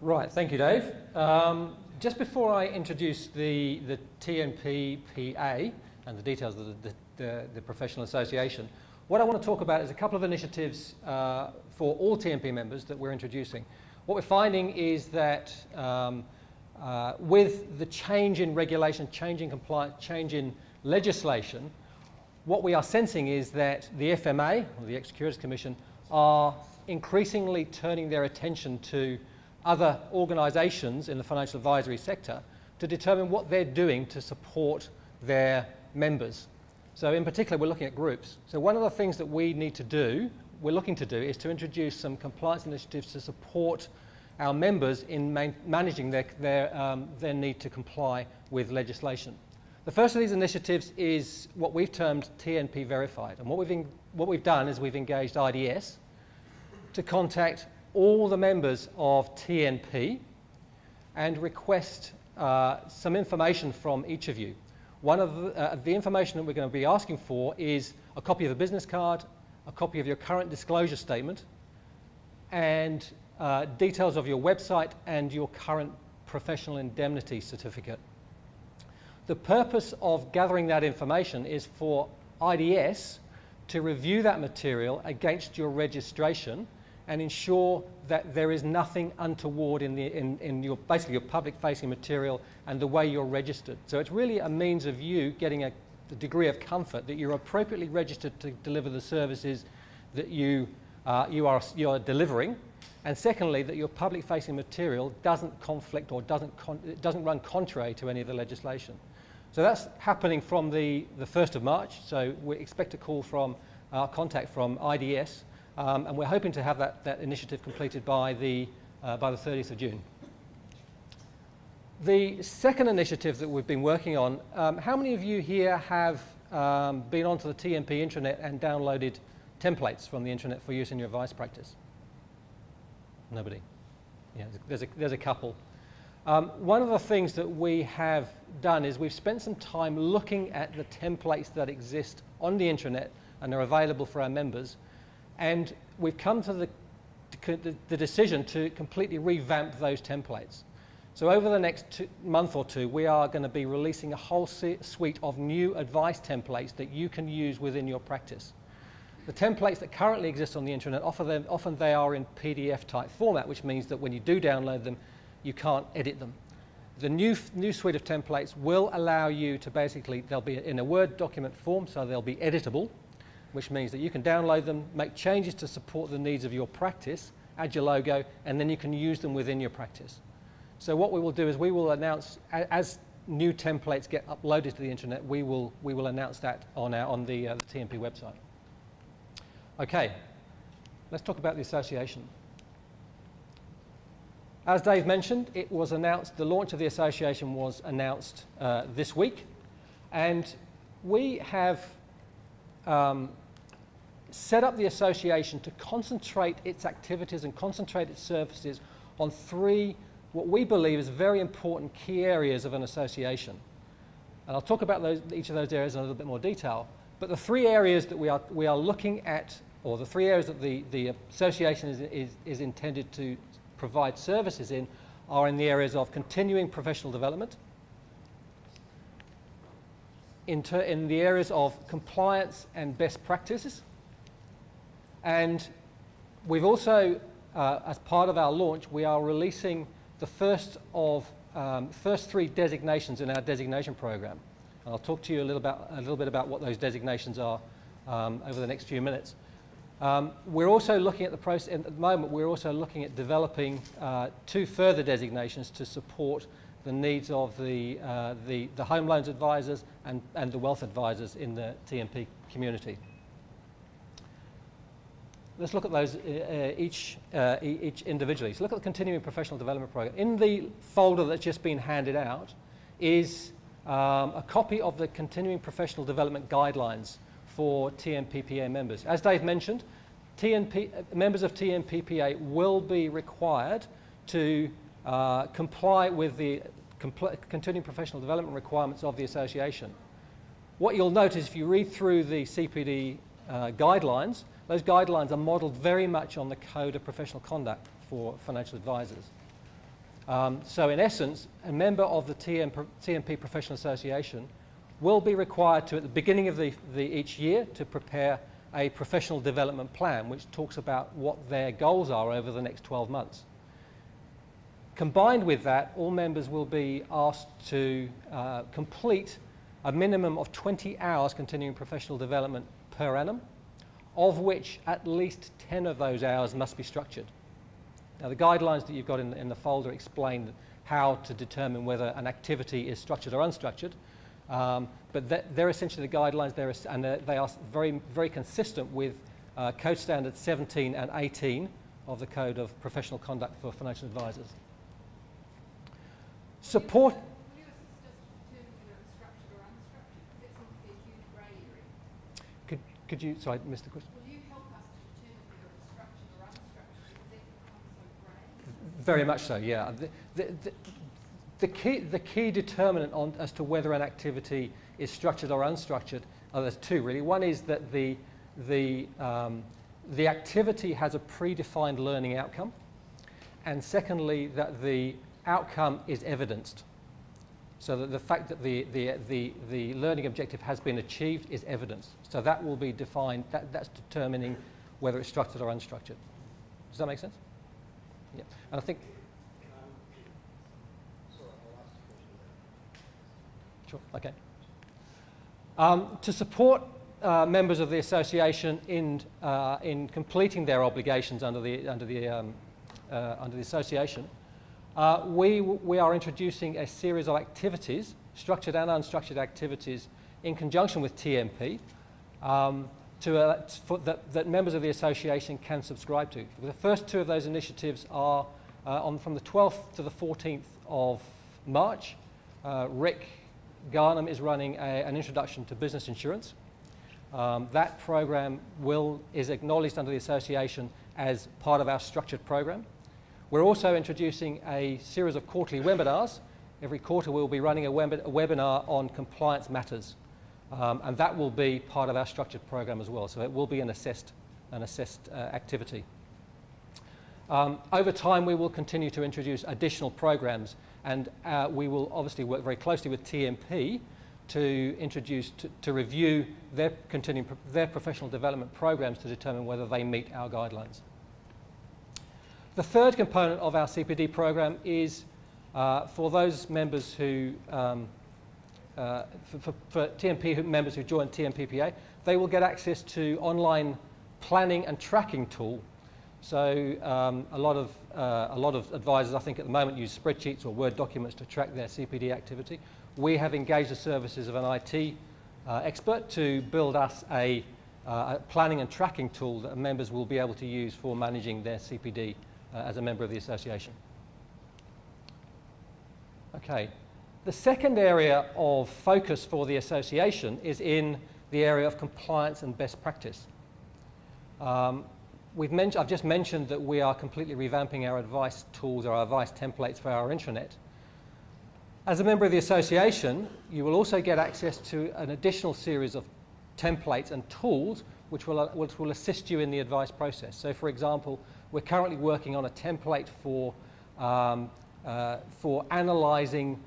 Right, thank you, Dave. Just before I introduce the TNPPA and the details of the professional association, what I want to talk about is a couple of initiatives for all TNP members that we're introducing. What we're finding is that with the change in regulation, change in compliance, change in legislation, what we are sensing is that the FMA, or the Ex-Securities Commission, are increasingly turning their attention to other organisations in the financial advisory sector to determine what they're doing to support their members. So in particular, we're looking at groups. So one of the things that we need to do, we're looking to do, is to introduce some compliance initiatives to support our members in managing their need to comply with legislation. The first of these initiatives is what we've termed TNP Verified. And what we've done is we've engaged IDS to contact all the members of TNP and request some information from each of you. One of the information that we're going to be asking for is a copy of a business card, a copy of your current disclosure statement, and details of your website and your current professional indemnity certificate. The purpose of gathering that information is for IDS to review that material against your registration and ensure that there is nothing untoward in your basically your public-facing material and the way you're registered. So it's really a means of you getting a degree of comfort that you're appropriately registered to deliver the services that you are delivering, and secondly, that your public-facing material doesn't conflict or doesn't run contrary to any of the legislation. So that's happening from the 1st of March. So we expect a call from contact from IDS. And we're hoping to have that initiative completed by the 30th of June. The second initiative that we've been working on, how many of you here have been onto the TNP intranet and downloaded templates from the intranet for use in your advice practice? Nobody. Yeah, there's a couple. One of the things that we have done is we've spent some time looking at the templates that exist on the intranet and are available for our members. And we've come to the decision to completely revamp those templates. So over the next month or two, we are going to be releasing a whole suite of new advice templates that you can use within your practice. The templates that currently exist on the internet, often they are in PDF type format, which means that when you do download them, you can't edit them. The new suite of templates will allow you to basically, they'll be in a Word document form, so they'll be editable, which means that you can download them, make changes to support the needs of your practice, add your logo, and then you can use them within your practice. So what we will do is we will announce, as new templates get uploaded to the internet, we will announce that on the TNP website. Okay, let's talk about the association. As Dave mentioned, it was announced, the launch of the association was announced this week, and we have set up the association to concentrate its activities and concentrate its services on three, what we believe is very important key areas of an association. And I'll talk about each of those areas in a little bit more detail. But the three areas that we are looking at, or the three areas that the association is intended to provide services in, are in the areas of continuing professional development, in the areas of compliance and best practices. And we've also, as part of our launch, we are releasing the first three designations in our designation program. And I'll talk to you a little bit about what those designations are over the next few minutes. We're also looking at the process, at the moment, we're also looking at developing two further designations to support the needs of the home loans advisors and the wealth advisors in the TNP community. Let's look at those each individually. So look at the Continuing Professional Development Program. In the folder that's just been handed out is a copy of the Continuing Professional Development Guidelines for TNPPA members. As Dave mentioned, members of TNPPA will be required to comply with the continuing professional development requirements of the association. What you'll notice if you read through the CPD guidelines, those guidelines are modelled very much on the Code of Professional Conduct for financial advisors. So in essence, a member of the TNP Professional Association will be required to, at the beginning of each year, to prepare a professional development plan which talks about what their goals are over the next 12 months. Combined with that, all members will be asked to complete a minimum of 20 hours continuing professional development per annum, of which at least 10 of those hours must be structured. Now, the guidelines that you've got in the folder explain how to determine whether an activity is structured or unstructured, but they're essentially the guidelines there, and they are very, very consistent with Code Standards 17 and 18 of the Code of Professional Conduct for Financial Advisors. Support. Will you assist us to determine whether it's structured or unstructured? Because it seems to be a huge grey area. Could you, sorry, I missed the question. Will you help us to determine whether it's structured or unstructured? Because it becomes so grey. Very much so, yeah. The key determinant as to whether an activity is structured or unstructured, there's two really. One is that the activity has a predefined learning outcome, and secondly, that the outcome is evidenced. So that the fact that the learning objective has been achieved is evidence. So that will be defined, that's determining whether it's structured or unstructured. Does that make sense? Yeah. And I think... Sure, okay. To support members of the association in completing their obligations under the association, we are introducing a series of activities, structured and unstructured activities, in conjunction with TNP that members of the association can subscribe to. The first two of those initiatives are from the 12th to the 14th of March. Rick Garnham is running an introduction to business insurance. That program is acknowledged under the association as part of our structured program. We're also introducing a series of quarterly webinars. Every quarter we'll be running a webinar on compliance matters, and that will be part of our structured program as well. So it will be an assessed activity. Over time, we will continue to introduce additional programs, and we will obviously work very closely with TNP to review their professional development programs to determine whether they meet our guidelines. The third component of our CPD program is for those members who, for TNP members who join TNPPA, they will get access to online planning and tracking tool. So a lot of advisors, I think, at the moment use spreadsheets or Word documents to track their CPD activity. We have engaged the services of an IT expert to build us a planning and tracking tool that members will be able to use for managing their CPD as a member of the association. Okay. The second area of focus for the association is in the area of compliance and best practice. I've just mentioned that we are completely revamping our advice tools or our advice templates for our intranet. As a member of the association, you will also get access to an additional series of templates and tools which will assist you in the advice process. So, for example, we're currently working on a template for analysing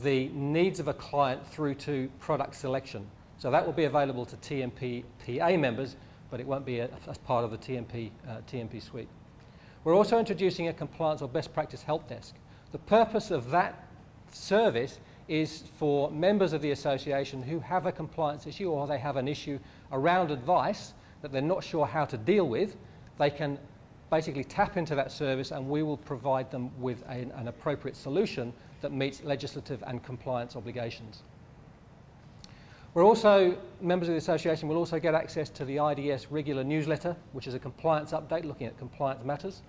the needs of a client through to product selection. So that will be available to TNPPA members, but it won't be as part of the TNP suite. We're also introducing a compliance or best practice help desk. The purpose of that service is for members of the association who have a compliance issue or they have an issue around advice that they're not sure how to deal with. They can basically tap into that service and we will provide them with an appropriate solution that meets legislative and compliance obligations. Members of the association will also get access to the IDS regular newsletter, which is a compliance update looking at compliance matters.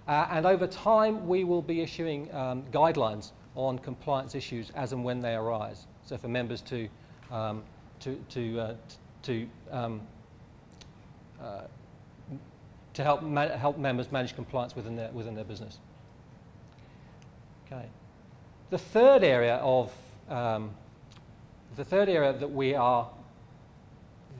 And over time, we will be issuing guidelines on compliance issues as and when they arise. So for members to help members manage compliance within their business. Okay. The third area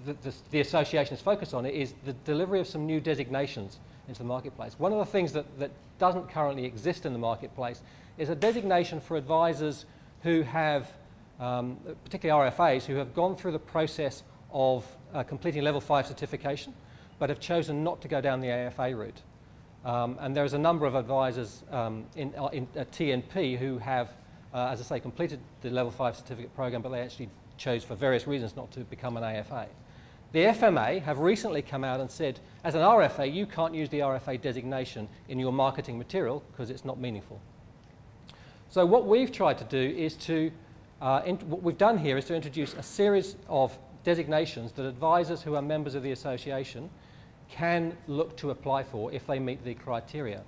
that the association is focused on is the delivery of some new designations into the marketplace. One of the things that doesn't currently exist in the marketplace is a designation for advisors who have, particularly RFAs, who have gone through the process of completing level 5 certification, but have chosen not to go down the AFA route. And there's a number of advisors in TNP who have, as I say, completed the level 5 certificate program, but they actually chose for various reasons not to become an AFA. The FMA have recently come out and said, as an RFA, you can't use the RFA designation in your marketing material because it's not meaningful. So what we've tried to do is to, what we've done here is to introduce a series of designations that advisors who are members of the association can look to apply for if they meet the criteria.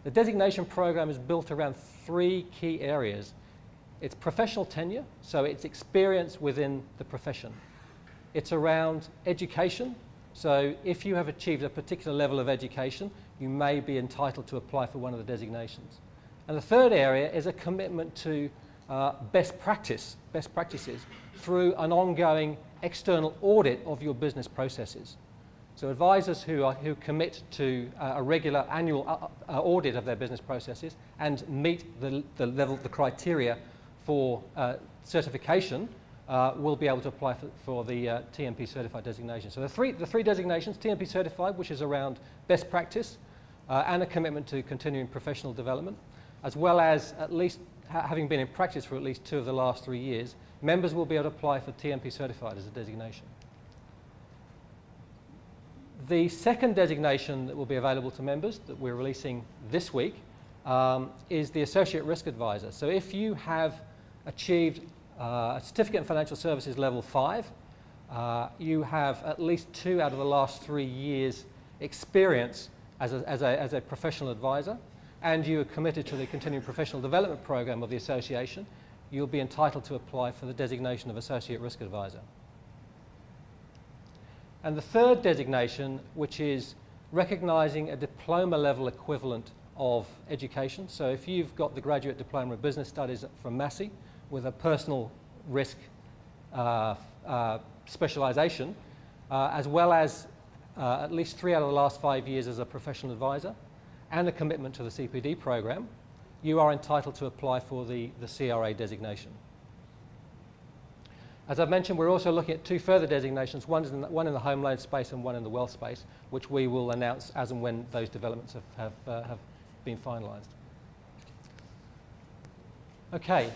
The designation program is built around 3 key areas. It's professional tenure, so it's experience within the profession. It's around education, so if you have achieved a particular level of education, you may be entitled to apply for one of the designations. And the third area is a commitment to best practices through an ongoing external audit of your business processes. So advisors who commit to a regular annual audit of their business processes and meet the criteria for certification will be able to apply for the TNP certified designation. So the three designations: TNP certified, which is around best practice and a commitment to continuing professional development, as well as at least having been in practice for at least 2 of the last 3 years, members will be able to apply for TNP certified as a designation. The second designation that will be available to members that we're releasing this week is the Associate Risk Advisor. So if you have achieved a certificate in financial services level 5, you have at least 2 out of the last 3 years experience as a professional advisor, and you are committed to the continuing professional development program of the association, you'll be entitled to apply for the designation of Associate Risk Advisor. And the third designation, which is recognising a diploma level equivalent of education. So if you've got the Graduate Diploma of Business Studies from Massey with a personal risk specialisation, as well as at least 3 out of the last 5 years as a professional advisor, and a commitment to the CPD program, you are entitled to apply for the CRA designation. As I've mentioned, we're also looking at 2 further designations, one in the home loan space and one in the wealth space, which we will announce as and when those developments have been finalised. Okay,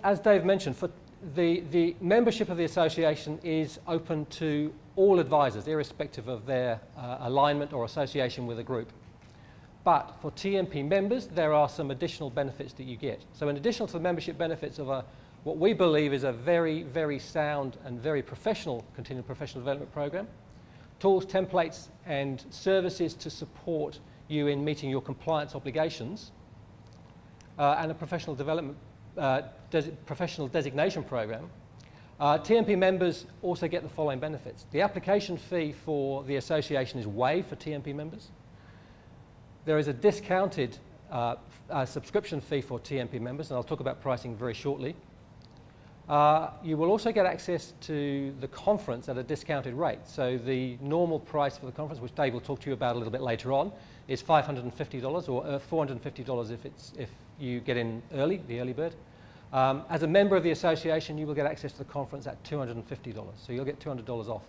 as Dave mentioned, for the membership of the association is open to all advisors, irrespective of their alignment or association with a group. But for TNP members, there are some additional benefits that you get. So in addition to the membership benefits of what we believe is a very, very sound and very professional continuing professional development program, tools, templates and services to support you in meeting your compliance obligations, and a professional development professional designation program, TNP members also get the following benefits. The application fee for the association is waived for TNP members. There is a discounted subscription fee for TNP members, and I'll talk about pricing very shortly. You will also get access to the conference at a discounted rate. So the normal price for the conference, which Dave will talk to you about a little bit later on, is $550 or $450 if you get in early, the early bird. As a member of the association, you will get access to the conference at $250. So you'll get $200 off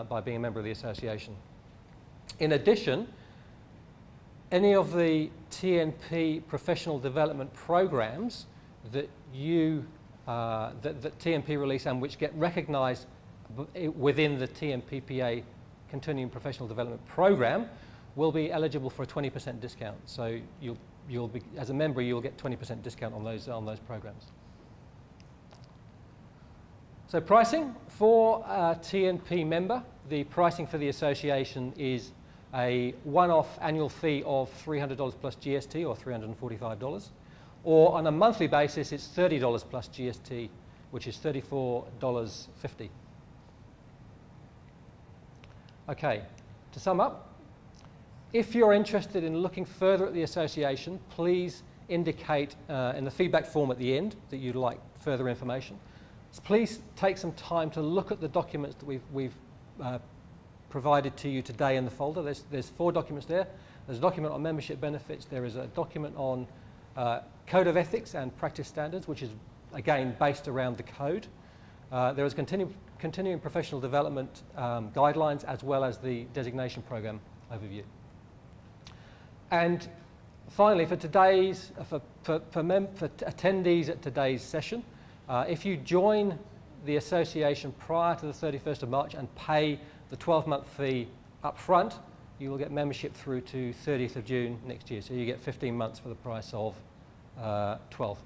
by being a member of the association. In addition, any of the TNP professional development programs that that TNP release and which get recognised within the TNPPA Continuing Professional Development Program will be eligible for a 20% discount. So you'll be, as a member, you'll get 20% discount on those programs. So pricing for a TNP member, the pricing for the association is a one-off annual fee of $300 plus GST or $345. Or on a monthly basis, it's $30 plus GST, which is $34.50. Okay, to sum up, if you're interested in looking further at the association, please indicate in the feedback form at the end that you'd like further information. So please take some time to look at the documents that we've provided to you today in the folder. There's 4 documents there. There's a document on membership benefits. There is a document on code of ethics and practice standards, which is, again, based around the code. There is continuing professional development guidelines, as well as the designation program overview. And finally, for today's, for attendees at today's session, if you join the association prior to the 31st of March and pay the 12-month fee up front, you will get membership through to 30th of June next year. So you get 15 months for the price of 12.